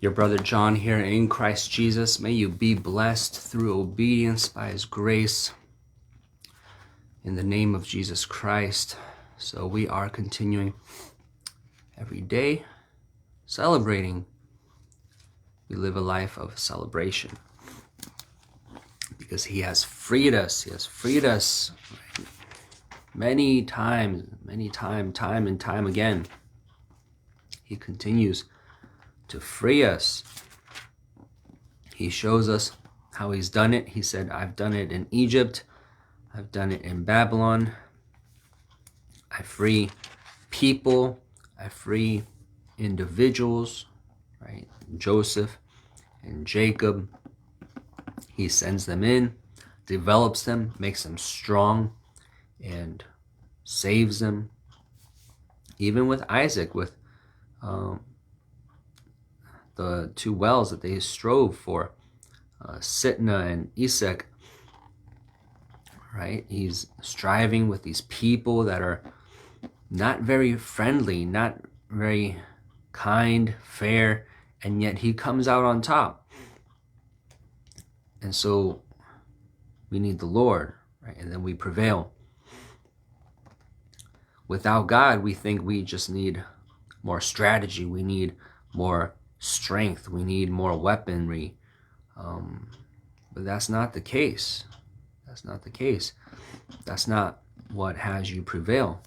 Your brother John here in Christ Jesus. May you be blessed through obedience by his grace in the name of Jesus Christ. So we are continuing every day celebrating. We live a life of celebration because he has freed us. He has freed us many times, time and time again. He continues to free us. He shows us how he's done it. He said, I've done it in Egypt. I've done it in Babylon. I free people. I free individuals, right? Joseph and Jacob. He sends them in, develops them, makes them strong, and saves them. Even with Isaac, with the two wells that they strove for, Sitnah and Esek, right? He's striving with these people that are not very friendly, not very kind, fair, and yet he comes out on top. And so we need the Lord, right? And then we prevail. Without God, we think we just need more strategy. We need more strength. We need more weaponry. But that's not the case. That's not the case. That's not what has you prevail,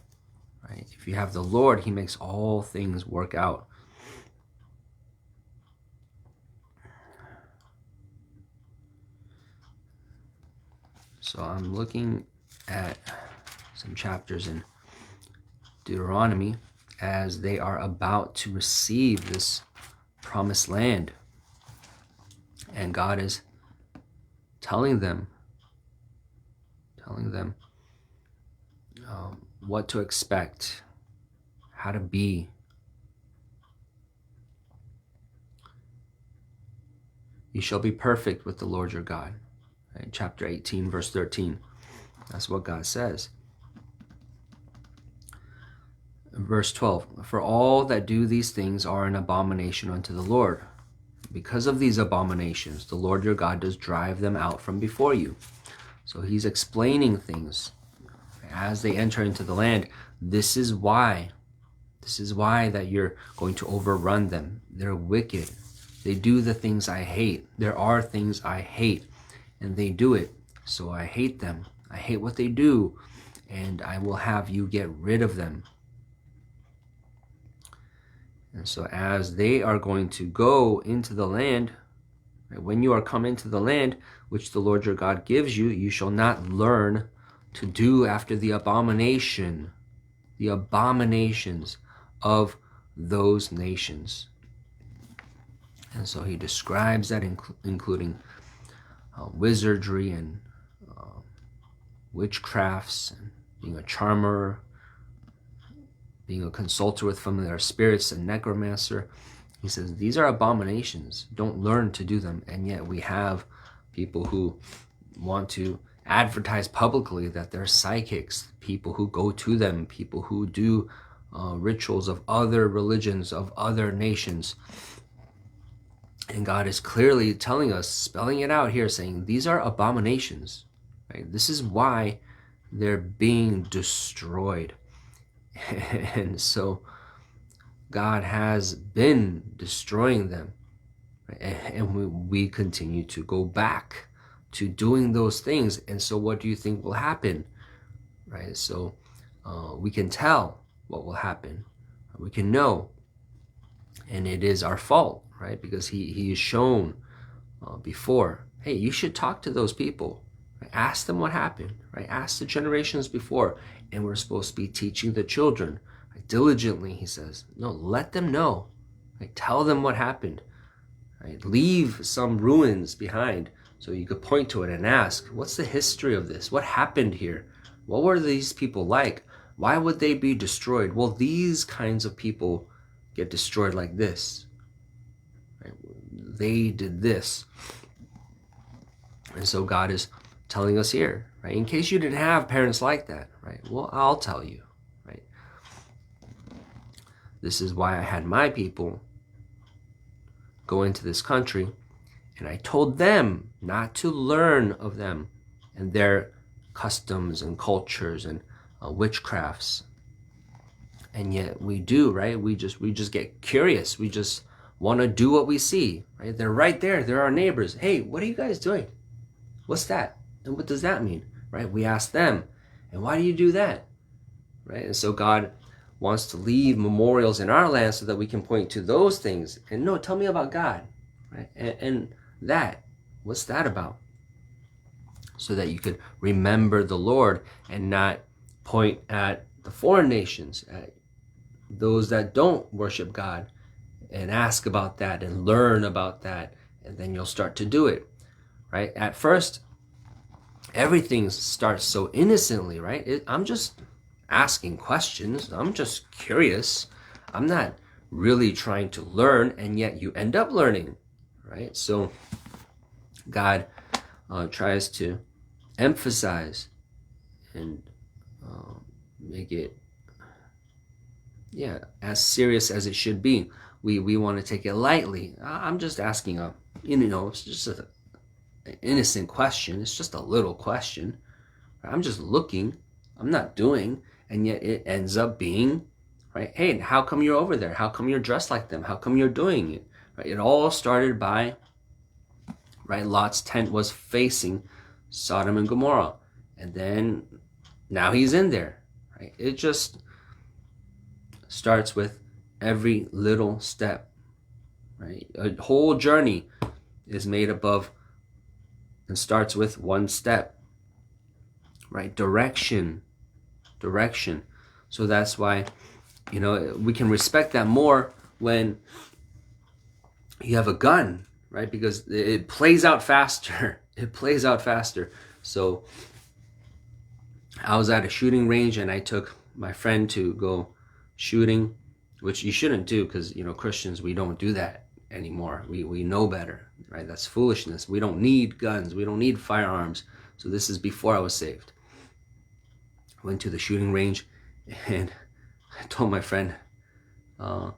right? If you have the Lord, he makes all things work out. So I'm looking at some chapters in Deuteronomy as they are about to receive this promised land. And God is telling them what to expect, how to be. You shall be perfect with the Lord your God. Right? Chapter 18, verse 13. That's what God says. Verse 12. For all that do these things are an abomination unto the Lord. Because of these abominations, the Lord your God does drive them out from before you. So he's explaining things as they enter into the land. This is why that you're going to overrun them. They're wicked. They do the things I hate. There are things I hate, and they do it. So I hate them. I hate what they do, and I will have you get rid of them. And so as they are going to go into the land, right, when you are come into the land, which the Lord your God gives you, you shall not learn to do after the abominations of those nations. And so he describes that, including wizardry and witchcrafts, and being a charmer, being a consulter with familiar spirits, and necromancer. He says these are abominations. Don't learn to do them. And yet we have people who want to advertise publicly that they're psychics, people who go to them, people who do rituals of other religions, of other nations. And God is clearly telling us, spelling it out here, saying these are abominations. Right? This is why they're being destroyed. And so God has been destroying them. Right? And we continue to go back to doing those things. And so what do you think will happen? Right? So we can tell what will happen. We can know. And it is our fault, right? Because he is shown before, hey, you should talk to those people. Right? Ask them what happened, right? Ask the generations before. And we're supposed to be teaching the children, right? Diligently, he says. No, let them know. Right? Tell them what happened. Right? Leave some ruins behind so you could point to it and ask, what's the history of this? What happened here? What were these people like? Why would they be destroyed? Well, these kinds of people get destroyed like this. Right? They did this. And so God is telling us here, right? In case you didn't have parents like that, right? Well, I'll tell you, right? This is why I had my people go into this country, and I told them not to learn of them and their customs and cultures and witchcrafts. And yet we do, right? We just get curious. We just want to do what we see, right? They're right there. They're our neighbors. Hey, what are you guys doing? What's that? And what does that mean, right? We ask them, and why do you do that, right? And so God wants to leave memorials in our land so that we can point to those things. And no, tell me about God, right? And that, what's that about? So that you could remember the Lord and not point at the foreign nations, at those that don't worship God, and ask about that and learn about that, and then you'll start to do it, right? At first, everything starts so innocently, right? I'm just asking questions. I'm just curious. I'm not really trying to learn, and yet you end up learning, right? So God tries to emphasize and make it, as serious as it should be. We want to take it lightly. I'm just asking it's just an innocent question. It's just a little question. I'm just looking. I'm not doing, and yet it ends up being, right? Hey, how come you're over there? How come you're dressed like them? How come you're doing it? Right? It all started by, right? Lot's tent was facing Sodom and Gomorrah, and then now he's in there, right? It just starts with every little step, right? A whole journey is made above and starts with one step, right? Direction. So that's why, we can respect that more when you have a gun, right? Because it plays out faster. So I was at a shooting range and I took my friend to go shooting, which you shouldn't do, because Christians, we don't do that anymore. We know better, right? That's foolishness. We don't need guns. We don't need firearms. So this is before I was saved. Went to the shooting range, and I told my friend, oh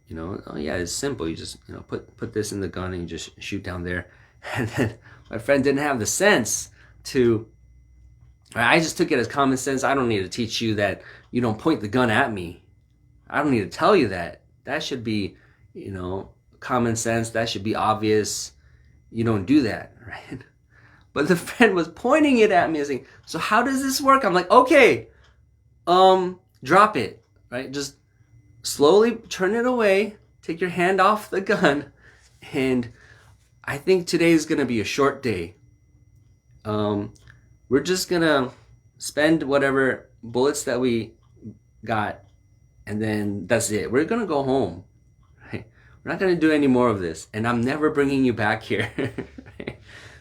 yeah, it's simple. You just put this in the gun and you just shoot down there. And then my friend didn't have the sense to. I just took it as common sense. I don't need to teach you that you don't point the gun at me. I don't need to tell you that. That should be, common sense. That should be obvious. You don't do that, right? But the friend was pointing it at me and saying, so how does this work? I'm like, okay, drop it, right? Just slowly turn it away. Take your hand off the gun. And I think today is going to be a short day. We're just going to spend whatever bullets that we got, and then that's it. We're going to go home. Right? We're not going to do any more of this, and I'm never bringing you back here. Right?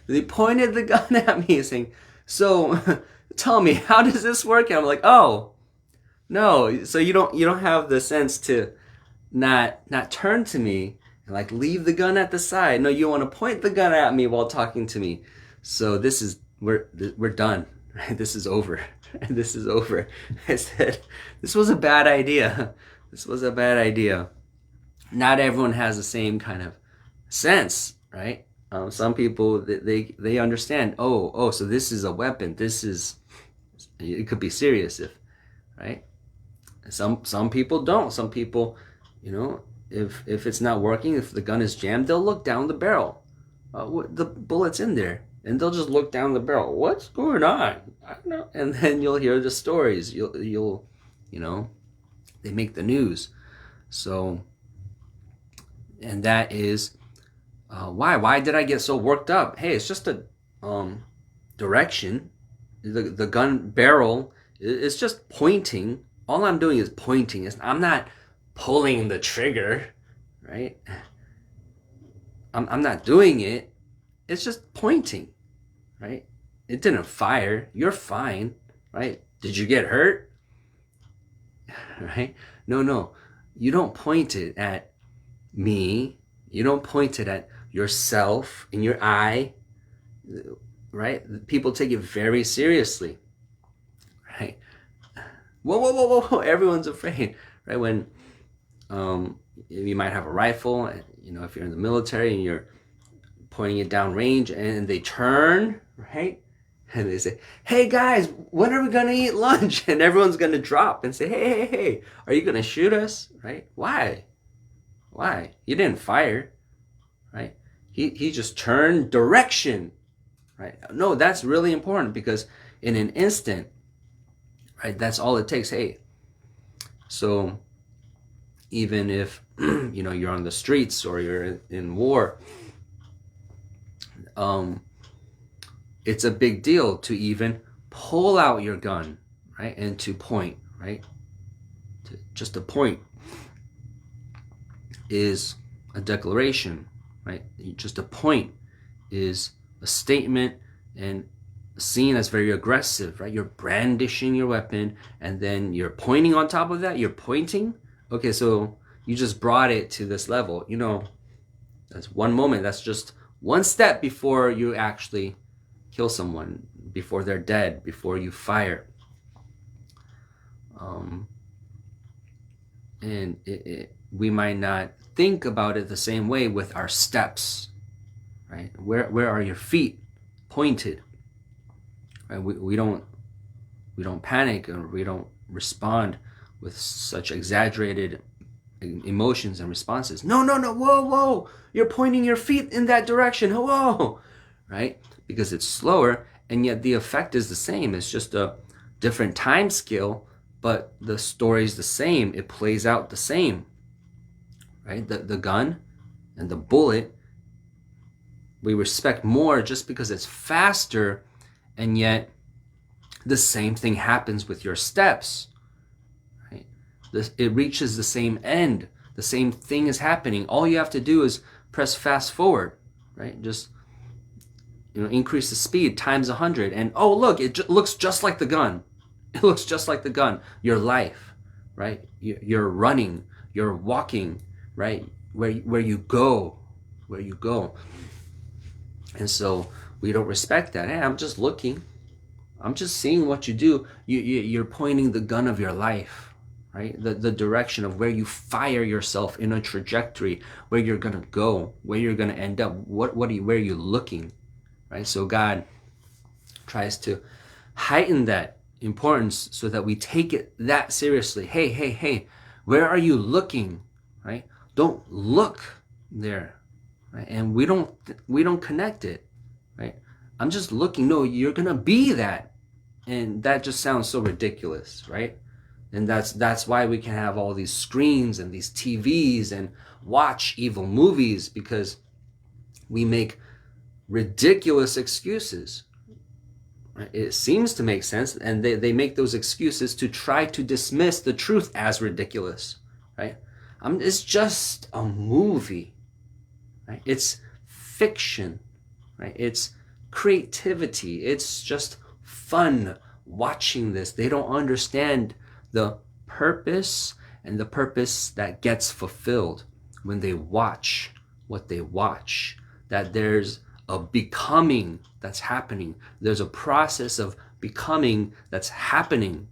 They pointed the gun at me saying, so tell me, how does this work? And I'm like, oh, no. So you don't have the sense to not turn to me and like leave the gun at the side. No, you want to point the gun at me while talking to me. So we're done. Right? This is over. This is over. I said, this was a bad idea. Not everyone has the same kind of sense, right? Some people, they understand, so this is a weapon. It could be serious, right? Some people don't. Some people, if it's not working, if the gun is jammed, they'll look down the barrel. The bullet's in there. And they'll just look down the barrel. What's going on? I don't know. And then you'll hear the stories. You'll they make the news. So, and that is why. Why did I get so worked up? Hey, it's just a direction. The gun barrel is just pointing. All I'm doing is pointing. I'm not pulling the trigger, right? I'm not doing it. It's just pointing. Right? It didn't fire. You're fine, right? Did you get hurt? Right? No. You don't point it at me. You don't point it at yourself in your eye, right? People take it very seriously, right? Whoa. Everyone's afraid, right? When you might have a rifle, and, if you're in the military and you're pointing it down range and they turn, right? And they say, hey guys, when are we going to eat lunch? And everyone's going to drop and say, hey, are you going to shoot us? Right? Why? You didn't fire, right? He just turned direction, right? No, that's really important because in an instant, right, that's all it takes. Hey, so even if, you're on the streets or you're in war, it's a big deal to even pull out your gun, right? And to point, right? Just a point is a declaration, right? Just a point is a statement and seen as very aggressive, right? You're brandishing your weapon and then you're pointing on top of that. You're pointing. Okay, so you just brought it to this level. That's one moment. That's just one step before you actually kill someone, before they're dead, before you fire. And we might not think about it the same way with our steps, right? Where are your feet pointed? Right? We don't panic or we don't respond with such exaggerated emotions and responses. No, whoa, you're pointing your feet in that direction, whoa, right? Because it's slower, and yet the effect is the same. It's just a different time scale, but the story's the same. It plays out the same, right? The gun and the bullet, we respect more just because it's faster, and yet the same thing happens with your steps, right? It reaches the same end. The same thing is happening. All you have to do is press fast forward, right? Just increase the speed times 100, and oh look, it looks just like the gun. It looks just like the gun. Your life, right? You're running, you're walking, right? Where you go, and so we don't respect that. Hey, I'm just looking. I'm just seeing what you do. You're pointing the gun of your life, right? The direction of where you fire yourself in a trajectory, where you're gonna go, where you're gonna end up. Where are you looking, right? So God tries to heighten that importance so that we take it that seriously. Hey, where are you looking, right? Don't look there, right? And we don't connect it, right? I'm just looking. No, you're gonna be that. And that just sounds so ridiculous, right? And that's why we can have all these screens and these TVs and watch evil movies, because we make ridiculous excuses. Right? It seems to make sense, and they make those excuses to try to dismiss the truth as ridiculous, right? It's just a movie, right? It's fiction, right? It's creativity. It's just fun watching this. They don't understand the purpose and the purpose that gets fulfilled when they watch what they watch, that there's a becoming that's happening. There's a process of becoming that's happening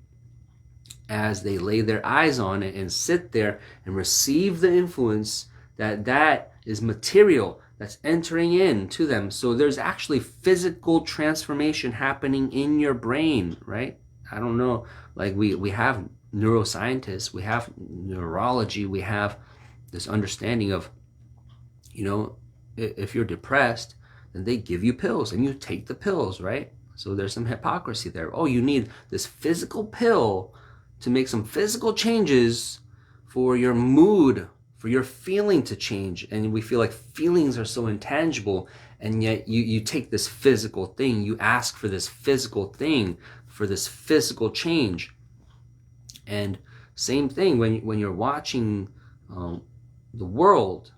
as they lay their eyes on it and sit there and receive the influence that is material, that's entering into them. So there's actually physical transformation happening in your brain, right? I don't know, like we have neuroscientists, we have neurology, we have this understanding of, if you're depressed, then they give you pills and you take the pills, right? So there's some hypocrisy there. Oh, you need this physical pill to make some physical changes for your mood, for your feeling to change. And we feel like feelings are so intangible, and yet you take this physical thing, you ask for this physical thing, for this physical change. And same thing when you're watching the world,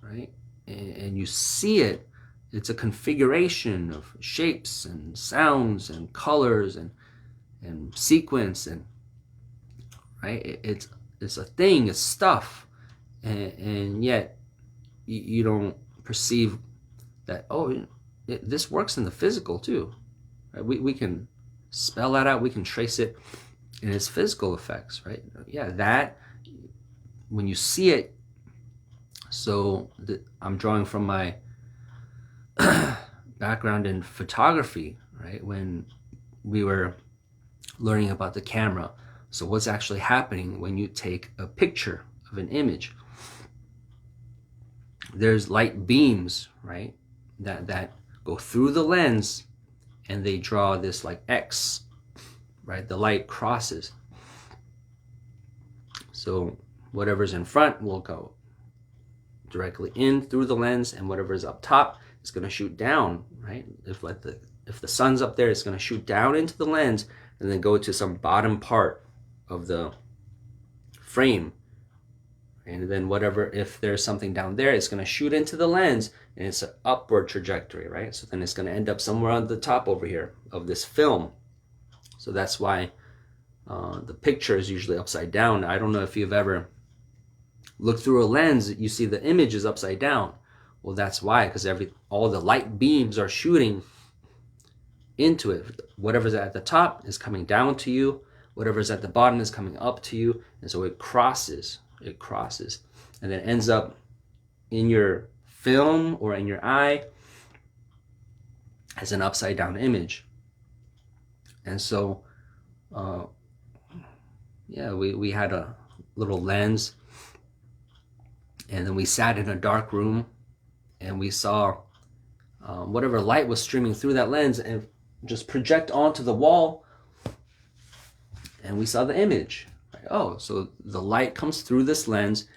right? And you see it, it's a configuration of shapes and sounds and colors and sequence, and right, it's a thing, it's stuff, and yet you don't perceive that, this works in the physical too, right? We can spell that out, we can trace it in its physical effects, right? Yeah, that when you see it So I'm drawing from my background in photography, right? When we were learning about the camera. So what's actually happening when you take a picture of an image? There's light beams, right? That go through the lens and they draw this like X, right? The light crosses. So whatever's in front will go directly in through the lens, and whatever's up top is going to shoot down, right? If the sun's up there, it's going to shoot down into the lens and then go to some bottom part of the frame. And then whatever, if there's something down there, it's going to shoot into the lens, and it's an upward trajectory, right? So then it's going to end up somewhere on the top over here of this film. So that's why the picture is usually upside down. I don't know if you've ever looked through a lens, you see the image is upside down. Well, that's why, because all the light beams are shooting into it. Whatever's at the top is coming down to you. Whatever's at the bottom is coming up to you. And so it crosses, and then ends up in your film or in your eye as an upside down image. And so, we had a little lens, and then we sat in a dark room, and we saw whatever light was streaming through that lens and just project onto the wall, and we saw the image. Like, oh, so the light comes through this lens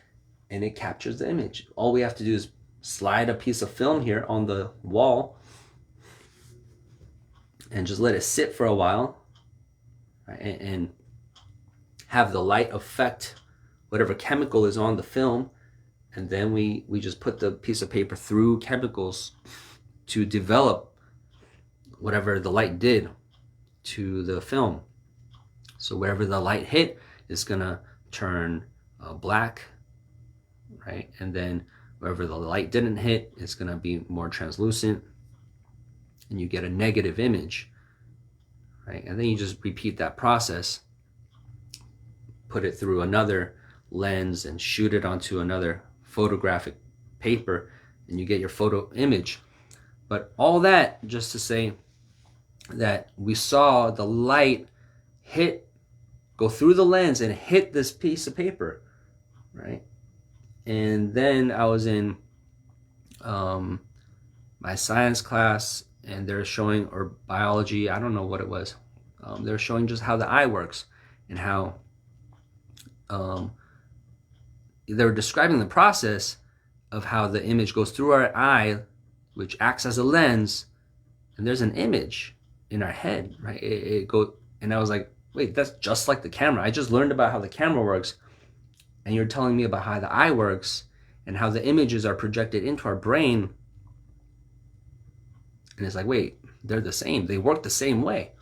and it captures the image. All we have to do is slide a piece of film here on the wall and just let it sit for a while, right? And have the light affect whatever chemical is on the film, and then we just put the piece of paper through chemicals to develop whatever the light did to the film. So wherever the light hit is gonna turn black, right? And then wherever the light didn't hit, it's gonna be more translucent, and you get a negative image, right? And then you just repeat that process, put it through another lens and shoot it onto another photographic paper, and you get your photo image. But all that just to say that we saw the light go through the lens and hit this piece of paper, right? And then I was in my science class, and they're showing, or biology, I don't know what it was. They're showing just how the eye works, and how they're describing the process of how the image goes through our eye, which acts as a lens, and there's an image in our head, right? And I was like, wait, that's just like the camera. I just learned about how the camera works, and you're telling me about how the eye works and how the images are projected into our brain. And it's like, wait, they're the same. They work the same way.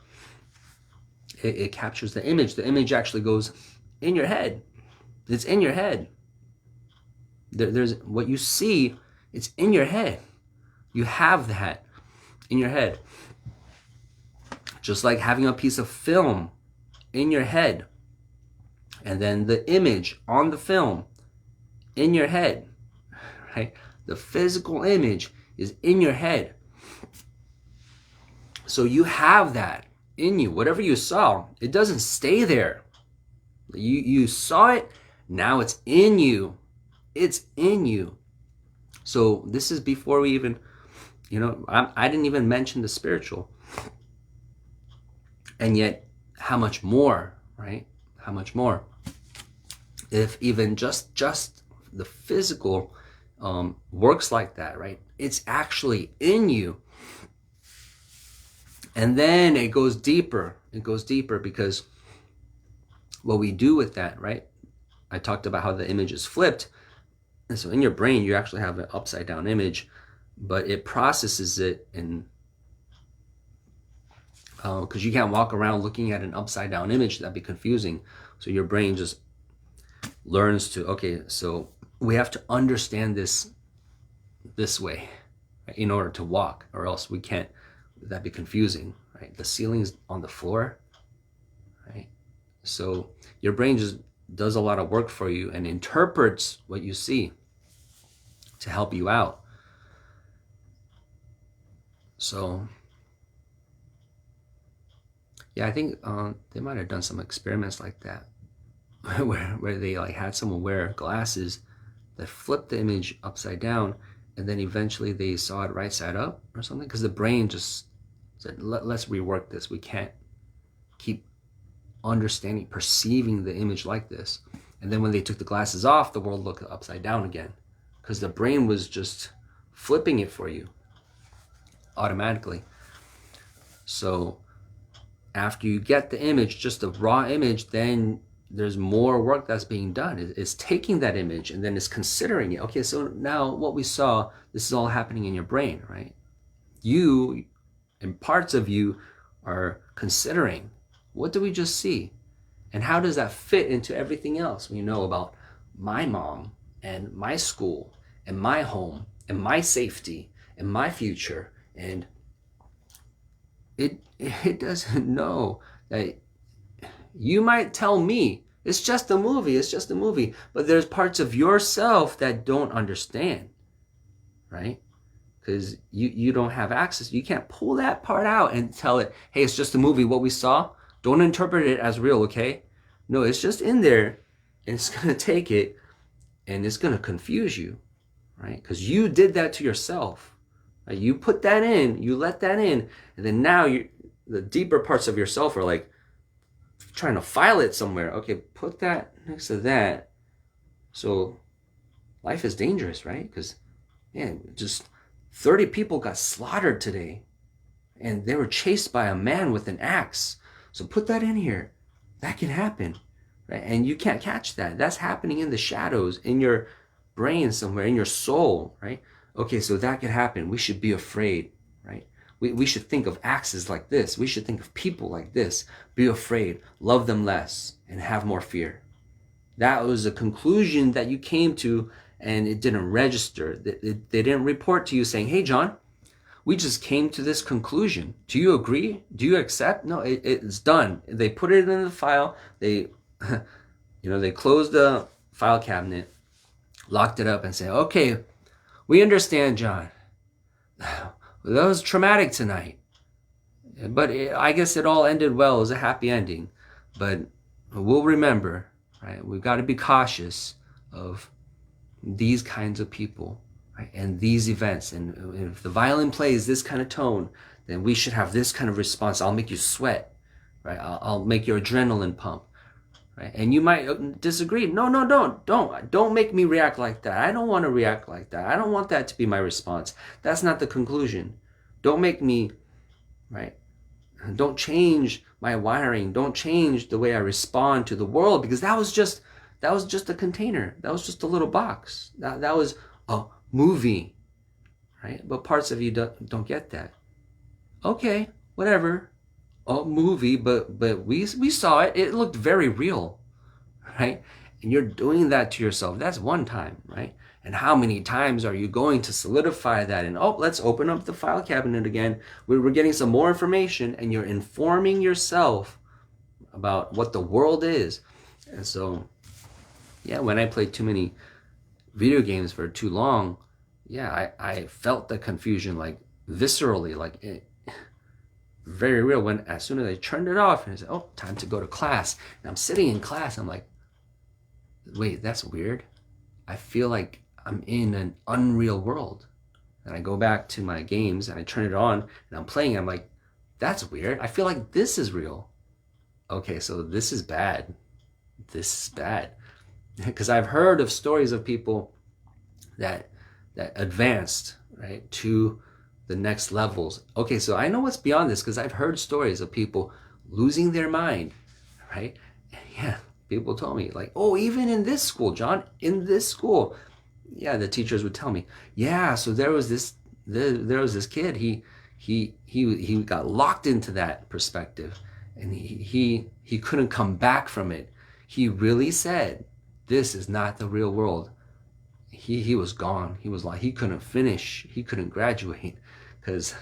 It captures the image. The image actually goes in your head. It's in your head. There's what you see, it's in your head. You have that in your head. Just like having a piece of film in your head, and then the image on the film in your head, right? The physical image is in your head. So you have that in you. Whatever you saw, it doesn't stay there. You saw it, now it's in you. It's in you. So this is before we even, I didn't even mention the spiritual. And yet, how much more, right? How much more? If even just the physical works like that, right? It's actually in you. And then it goes deeper. It goes deeper because what we do with that, right? I talked about how the image is flipped. And so in your brain, you actually have an upside down image, but it processes it, and because you can't walk around looking at an upside down image, that'd be confusing. So your brain just learns to, okay, so we have to understand this way, right, in order to walk, or else we can't. That'd be confusing, right? The ceiling's on the floor, right? So your brain just does a lot of work for you and interprets what you see. to help you out. So yeah, I think they might have done some experiments like that where they like had someone wear glasses that flipped the image upside down, and then eventually they saw it right side up or something, because the brain just said, let's rework this. We can't keep understanding, perceiving the image like this. And then when they took the glasses off, the world looked upside down again, because the brain was just flipping it for you automatically. So after you get the image, just the raw image, then there's more work that's being done. It's taking that image and then it's considering it. Okay, so now what we saw, this is all happening in your brain, right? You and parts of you are considering, what did we just see? And how does that fit into everything else we know about my mom and my school and my home and my safety and my future? And it doesn't know that you might tell me it's just a movie, but there's parts of yourself that don't understand, right? Because you don't have access. You can't pull that part out and tell it, hey, it's just a movie, what we saw. Don't interpret it as real, okay? No, it's just in there, and it's going to take it, and it's going to confuse you, right? Because you did that to yourself. Right? You put that in, you let that in, and then now the deeper parts of yourself are like trying to file it somewhere. Okay, put that next to that. So life is dangerous, right? Because, man, just 30 people got slaughtered today, and they were chased by a man with an axe. So put that in here. That can happen, right? And you can't catch that. That's happening in the shadows, in your brain somewhere, in your soul, right? Okay, so that could happen. We should be afraid, right? We should think of axes like this. We should think of people like this. Be afraid, love them less, and have more fear. That was a conclusion that you came to, and it didn't register. They didn't report to you saying, hey, John, we just came to this conclusion. Do you agree? Do you accept? No, it's done. They put it in the file. They, they closed the file cabinet, locked it up, and said, okay, we understand, John. That was traumatic tonight. But I guess it all ended well. It was a happy ending. But we'll remember, right? We've got to be cautious of these kinds of people, right? And these events. And if the violin plays this kind of tone, then we should have this kind of response. I'll make you sweat, right? I'll make your adrenaline pump. Right? And you might disagree. No, don't make me react like that. I don't want to react like that. I don't want that to be my response. That's not the conclusion. Don't make me, right? Don't change my wiring. Don't change the way I respond to the world, because that was just a container. That was just a little box. That was a movie, right? But parts of you don't get that. Okay, whatever. A movie, but we saw it. It looked very real, right? And you're doing that to yourself. That's one time, right? And how many times are you going to solidify that? And let's open up the file cabinet again. We're getting some more information, and you're informing yourself about what the world is. And so, yeah, when I played too many video games for too long, yeah, I felt the confusion, like viscerally, like it. Very real. When as soon as I turned it off and I said, oh, time to go to class, and I'm sitting in class, I'm like, wait, that's weird. I feel like I'm in an unreal world. And I go back to my games and I turn it on and I'm playing. I'm like, that's weird. I feel like this is real. Okay, so this is bad. This is bad. Because I've heard of stories of people that advanced, right, to the next levels. Okay, so I know what's beyond this, because I've heard stories of people losing their mind, right? Yeah, people told me, like, oh, even in this school, John, in this school, yeah, the teachers would tell me, yeah, so there was this kid, he got locked into that perspective, and he couldn't come back from it. He really said, this is not the real world. He was gone. He was like, he couldn't finish. He couldn't graduate because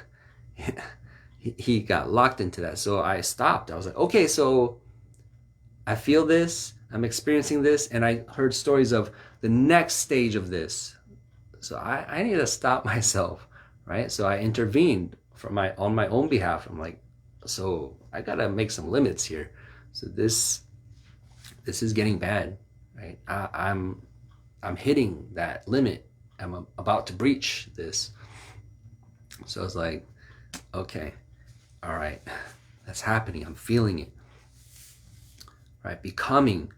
he got locked into that. So I stopped. I was like, okay, so I feel this. I'm experiencing this. And I heard stories of the next stage of this. So I need to stop myself, right? So I intervened on my own behalf. I'm like, so I gotta make some limits here. So this is getting bad, right? I'm hitting that limit. I'm about to breach this. So it's like, okay, all right, that's happening. I'm feeling it, right? Becoming,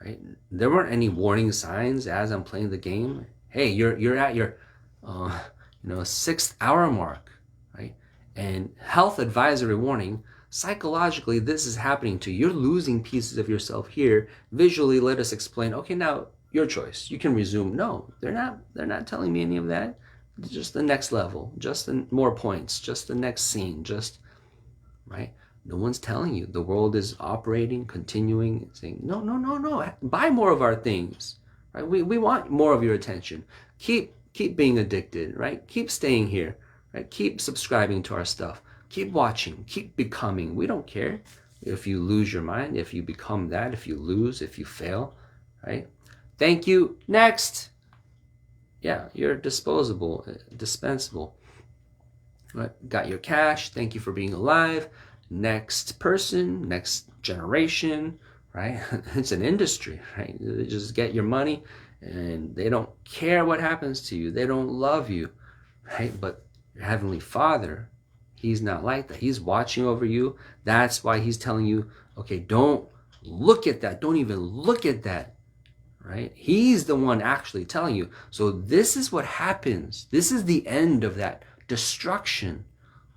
right? There weren't any warning signs as I'm playing the game. Hey, you're at your, 6th hour mark, right? And health advisory warning. Psychologically, this is happening to you. You're losing pieces of yourself here. Visually, let us explain. Okay, now your choice. You can resume. No, they're not telling me any of that. Just the next level, just the more points, just the next scene, just right. No one's telling you. The world is operating, continuing, saying, no, no, no, no. Buy more of our things, right? We want more of your attention. Keep being addicted, right? Keep staying here, right? Keep subscribing to our stuff. Keep watching. Keep becoming. We don't care if you lose your mind, if you become that, if you lose, if you fail, right? Thank you. Next. Yeah, you're disposable, dispensable. Right? Got your cash. Thank you for being alive. Next person, next generation, right? It's an industry, right? They just get your money and they don't care what happens to you. They don't love you, right? But your Heavenly Father, He's not like that. He's watching over you. That's why He's telling you, okay, don't look at that. Don't even look at that, right? He's the one actually telling you. So this is what happens. This is the end of that destruction.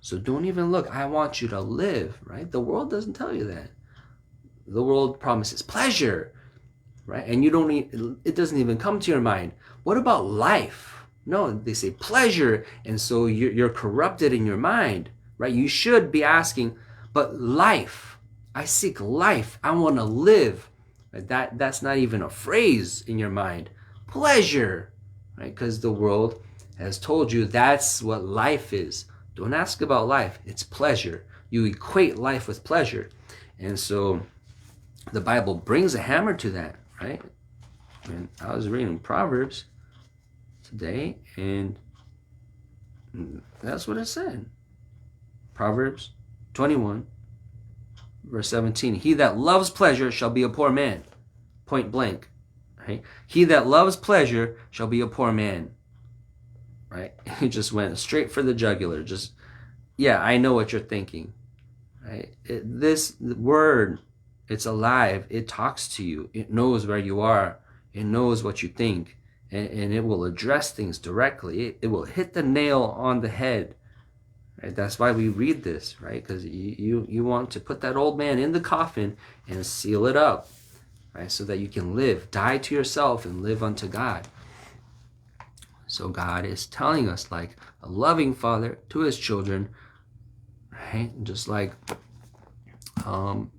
So don't even look. I want you to live, right? The world doesn't tell you that. The world promises pleasure, right? And you don't it doesn't even come to your mind. What about life? No, they say pleasure, and so you're corrupted in your mind, right? You should be asking, but life. I seek life. I want to live. Right? That's not even a phrase in your mind. Pleasure, right? Because the world has told you that's what life is. Don't ask about life. It's pleasure. You equate life with pleasure. And so the Bible brings a hammer to that, right? And I was reading Proverbs today, and that's what it said. Proverbs 21, verse 17. He that loves pleasure shall be a poor man. Point blank. Right? He that loves pleasure shall be a poor man. Right? He just went straight for the jugular. Just, yeah, I know what you're thinking. Right? This word, it's alive. It talks to you. It knows where you are. It knows what you think. And it will address things directly. It will hit the nail on the head. Right? That's why we read this, right? Because you want to put that old man in the coffin and seal it up, right? So that you can live, die to yourself and live unto God. So God is telling us, like a loving father to his children, right? Just like,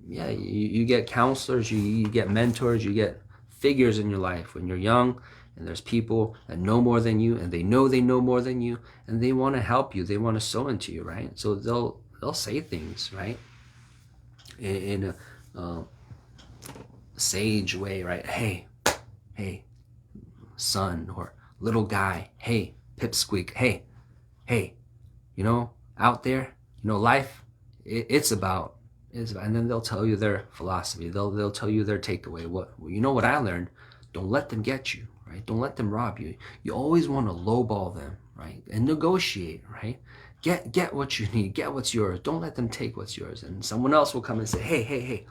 you get counselors, you get mentors, you get figures in your life when you're young, and there's people that know more than you, and they know more than you, and they want to help you, they want to sow into you, right? So they'll say things, right, in a sage way, right? Hey, son, or little guy, hey, pipsqueak, hey, out there, life, it's about, and then they'll tell you their philosophy. They'll tell you their takeaway. What I learned? Don't let them get you, right? Don't let them rob you. You always want to lowball them, right? And negotiate, right? Get what you need. Get what's yours. Don't let them take what's yours. And someone else will come and say, hey,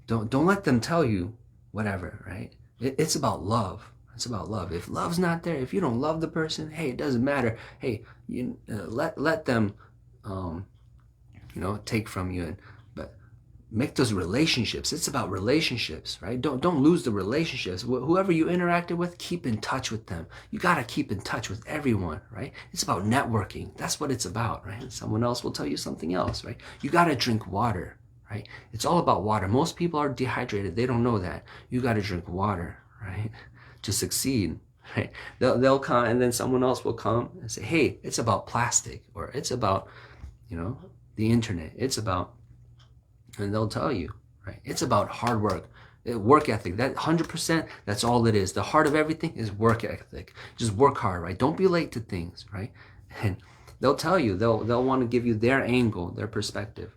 don't let them tell you whatever, right? It's about love. It's about love. If love's not there, if you don't love the person, hey, it doesn't matter. Hey, let them, take from you, but make those relationships. It's about relationships, right? Don't lose the relationships. Whoever you interacted with, keep in touch with them. You got to keep in touch with everyone, right? It's about networking. That's what it's about, right? Someone else will tell you something else, right? You got to drink water, right? It's all about water. Most people are dehydrated. They don't know that. You got to drink water, right? To succeed, right? They'll come, and then someone else will come and say, hey, it's about plastic, or it's about, the internet. It's about, and they'll tell you, right? It's about hard work. Work ethic, that 100%, that's all it is. The heart of everything is work ethic. Just work hard, right? Don't be late to things, right? And they'll tell you, they'll want to give you their angle, their perspective,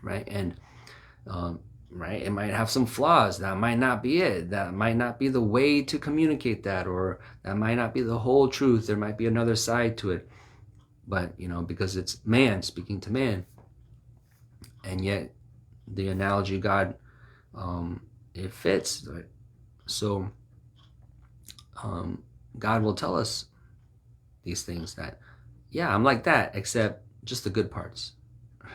right? And right, it might have some flaws. That might not be it. That might not be the way to communicate that, or that might not be the whole truth. There might be another side to it. But because it's man speaking to man, and yet the analogy God, it fits. Right? So God will tell us these things that, yeah, I'm like that, except just the good parts,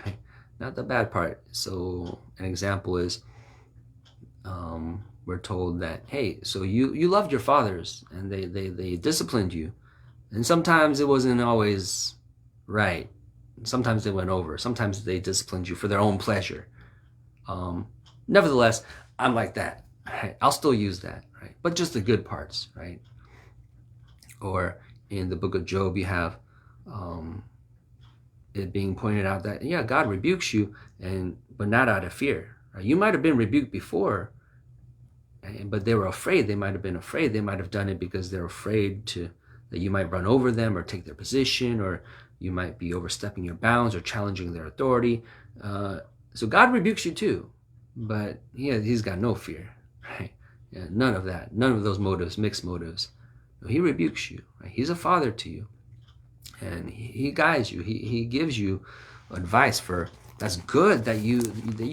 right? Not the bad part. So an example is, we're told that, hey, so you loved your fathers and they disciplined you, and sometimes it wasn't always right. Sometimes they went over. Sometimes they disciplined you for their own pleasure. Nevertheless, I'm like that. Right? I'll still use that, right? But just the good parts, right? Or in the book of Job, you have it being pointed out that, yeah, God rebukes you, but not out of fear. Right? You might have been rebuked before, but they were afraid. They might have been afraid. They might have done it because they're afraid that you might run over them or take their position, or you might be overstepping your bounds or challenging their authority. So God rebukes you too, but he's got no fear, right? Yeah, none of that. None of those motives, mixed motives. He rebukes you. Right? He's a father to you, and he guides you. He gives you advice that's good, that you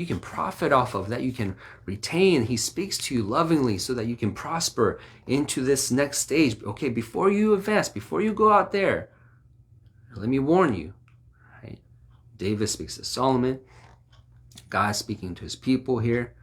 can profit off of, that you can retain. He speaks to you lovingly so that you can prosper into this next stage. Okay, before you advance, before you go out there, let me warn you. Right? David speaks to Solomon. God speaking to his people here.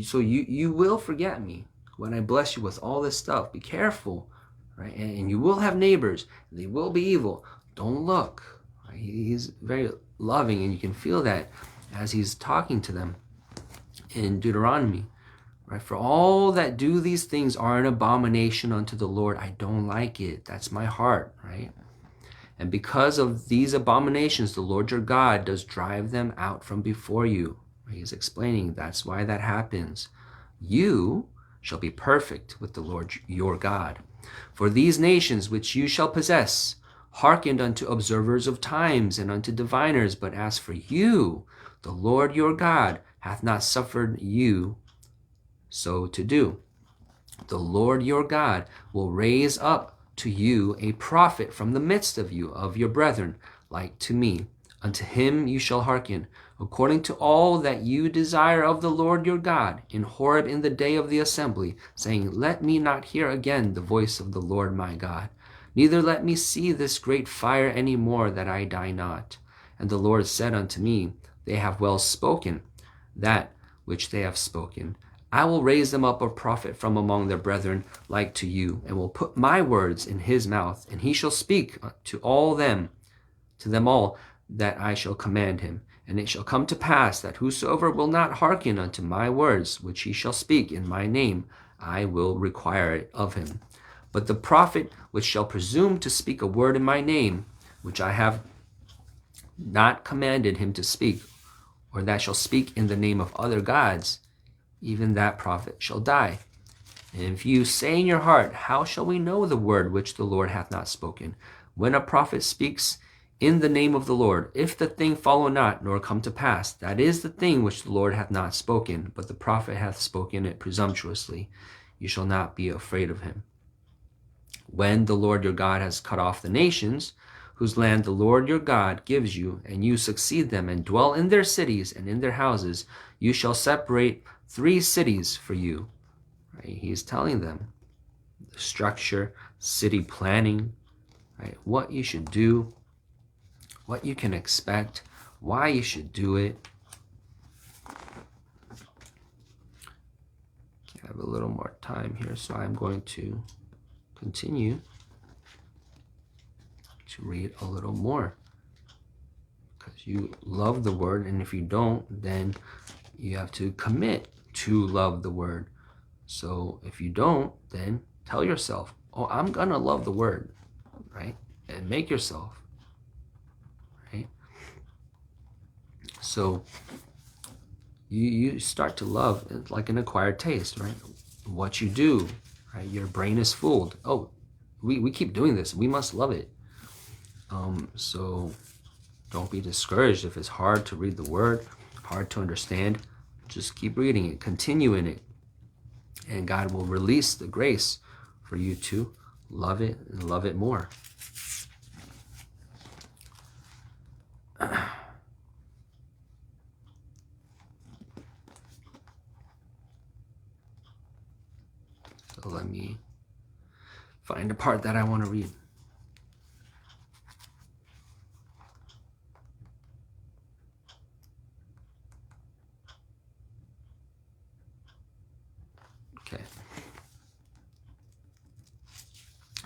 So you will forget me when I bless you with all this stuff. Be careful, right? And you will have neighbors. They will be evil. Don't look. Right? He's very loving, and you can feel that as he's talking to them in Deuteronomy. Right? For all that do these things are an abomination unto the Lord. I don't like it. That's my heart, right? And because of these abominations, the Lord your God does drive them out from before you. He's explaining that's why that happens. You shall be perfect with the Lord your God. For these nations which you shall possess hearkened unto observers of times and unto diviners, but as for you, the Lord your God hath not suffered you so to do. The Lord your God will raise up to you a prophet from the midst of you, of your brethren, like to me. Unto him you shall hearken, according to all that you desire of the Lord your God, in Horeb in the day of the assembly, saying, Let me not hear again the voice of the Lord my God, neither let me see this great fire any more, that I die not. And the Lord said unto me, They have well spoken that which they have spoken. I will raise them up a prophet from among their brethren like to you, and will put my words in his mouth, and he shall speak to them all that I shall command him. And it shall come to pass that whosoever will not hearken unto my words, which he shall speak in my name, I will require it of him. But the prophet which shall presume to speak a word in my name, which I have not commanded him to speak, or that shall speak in the name of other gods, even that prophet shall die. And if you say in your heart, How shall we know the word which the Lord hath not spoken? When a prophet speaks in the name of the Lord, if the thing follow not, nor come to pass, that is the thing which the Lord hath not spoken, but the prophet hath spoken it presumptuously, you shall not be afraid of him. When the Lord your God has cut off the nations, whose land the Lord your God gives you, and you succeed them, and dwell in their cities and in their houses, you shall separate 3 cities for you. Right? He's telling them the structure, city planning, right? What you should do, what you can expect, why you should do it. I have a little more time here, so I'm going to continue to read a little more, because you love the word, and if you don't, then you have to commit to love the word. So if you don't, then tell yourself, I'm gonna love the word, right? And make yourself, right? So you start to love. It's like an acquired taste, right? What you do, right? Your brain is fooled. Oh, we keep doing this. We must love it. So don't be discouraged if it's hard to read the word, hard to understand. Just keep reading it, continue in it, and God will release the grace for you to love it and love it more. So let me find a part that I want to read. Okay.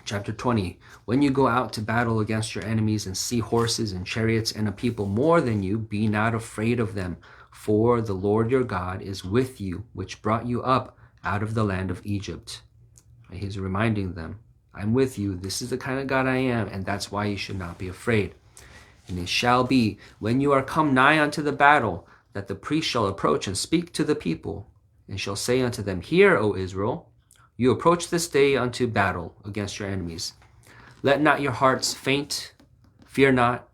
Chapter 20. When you go out to battle against your enemies and see horses and chariots and a people more than you, be not afraid of them, for the Lord your God is with you, which brought you up out of the land of Egypt. He's reminding them, I'm with you. This is the kind of God I am, and that's why you should not be afraid. And it shall be, when you are come nigh unto the battle, that the priest shall approach and speak to the people, and shall say unto them, Hear, O Israel, you approach this day unto battle against your enemies. Let not your hearts faint, fear not,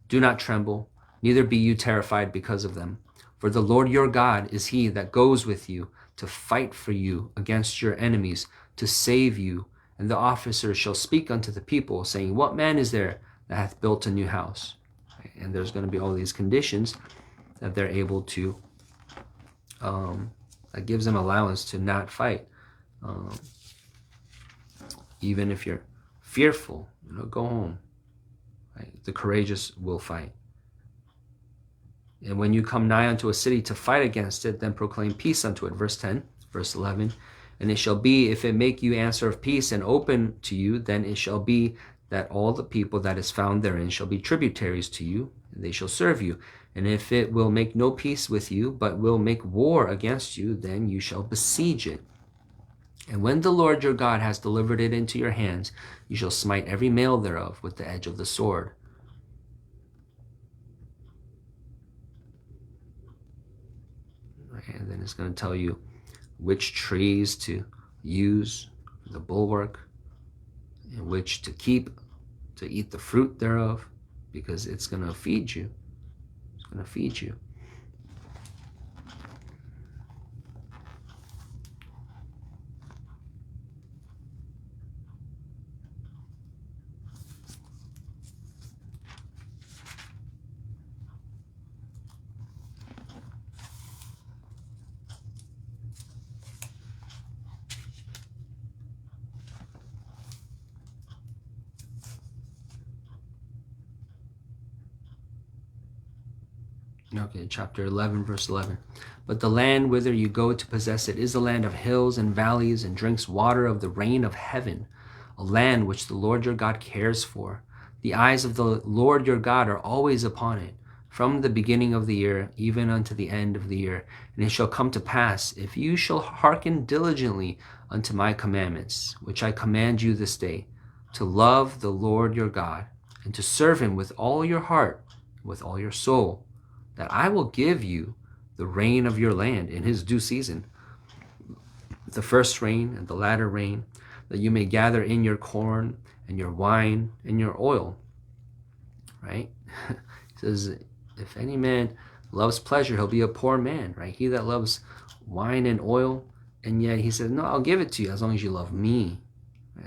do not tremble, neither be you terrified because of them. For the Lord your God is he that goes with you to fight for you against your enemies, to save you. And the officers shall speak unto the people, saying, What man is there that hath built a new house? And there's going to be all these conditions that they're able to, that gives them allowance to not fight. Even if you're fearful, go home. Right? The courageous will fight. And when you come nigh unto a city to fight against it, then proclaim peace unto it. Verse 10, verse 11. And it shall be, if it make you answer of peace and open to you, then it shall be that all the people that is found therein shall be tributaries to you, and they shall serve you. And if it will make no peace with you, but will make war against you, then you shall besiege it. And when the Lord your God has delivered it into your hands, you shall smite every male thereof with the edge of the sword. And then it's going to tell you which trees to use for the bulwark, and which to keep to eat the fruit thereof, because it's going to feed you. It's going to feed you. Okay, chapter 11, verse 11. But the land whither you go to possess it is a land of hills and valleys, and drinks water of the rain of heaven, a land which the Lord your God cares for. The eyes of the Lord your God are always upon it, from the beginning of the year even unto the end of the year. And it shall come to pass, if you shall hearken diligently unto my commandments, which I command you this day, to love the Lord your God, and to serve him with all your heart, with all your soul, that I will give you the rain of your land in his due season, the first rain and the latter rain, that you may gather in your corn and your wine and your oil. Right? He says, if any man loves pleasure, he'll be a poor man, right? He that loves wine and oil, and yet he says, no, I'll give it to you as long as you love me.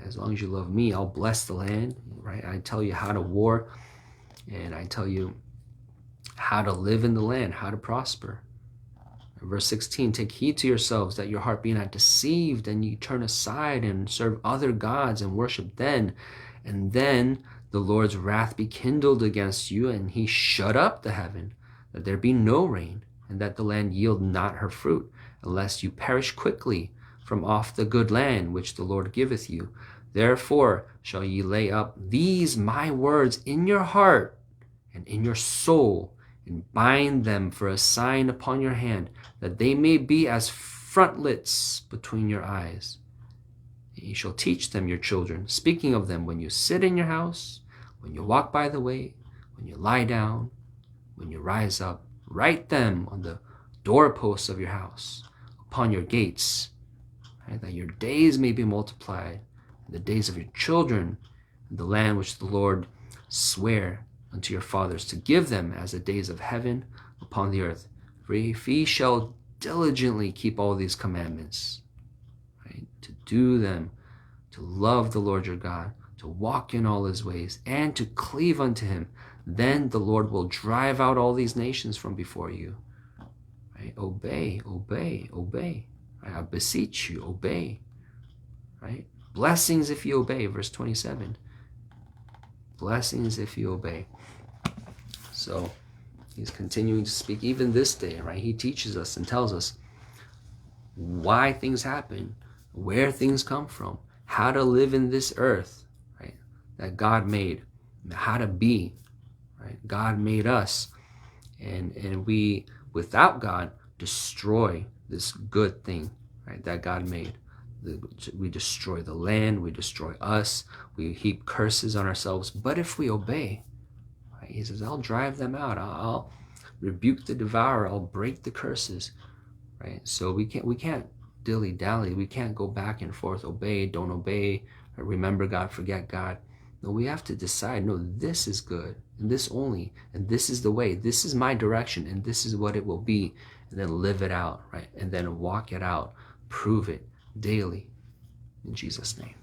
As long as you love me, I'll bless the land, right? I tell you how to war, and I tell you how to live in the land, how to prosper. Verse 16, take heed to yourselves that your heart be not deceived, and ye turn aside and serve other gods and worship them. And then the Lord's wrath be kindled against you, and he shut up the heaven, that there be no rain, and that the land yield not her fruit, unless you perish quickly from off the good land which the Lord giveth you. Therefore shall ye lay up these my words in your heart and in your soul, and bind them for a sign upon your hand, that they may be as frontlets between your eyes. And ye shall teach them your children, speaking of them when you sit in your house, when you walk by the way, when you lie down, when you rise up. Write them on the doorposts of your house, upon your gates, right? That your days may be multiplied, the days of your children, in the land which the Lord sware unto your fathers to give them as the days of heaven upon the earth. For if ye shall diligently keep all these commandments, right, to do them, to love the Lord your God, to walk in all his ways, and to cleave unto him, then the Lord will drive out all these nations from before you. Right? Obey, obey, obey. Right? I beseech you, obey. Right? Blessings if you obey, verse 27. Blessings if you obey. So he's continuing to speak even this day, right? He teaches us and tells us why things happen, where things come from, how to live in this earth, right? That God made, how to be, right? God made us, and we, without God, destroy this good thing, right? That God made. We destroy the land, we destroy us, we heap curses on ourselves. But if we obey, right, he says, I'll drive them out. I'll rebuke the devourer. I'll break the curses, right? So we can't dilly-dally. We can't go back and forth, obey, don't obey, remember God, forget God. No, we have to decide, no, this is good, and this only, and this is the way, this is my direction, and this is what it will be, and then live it out, right? And then walk it out, prove it daily, in Jesus' name.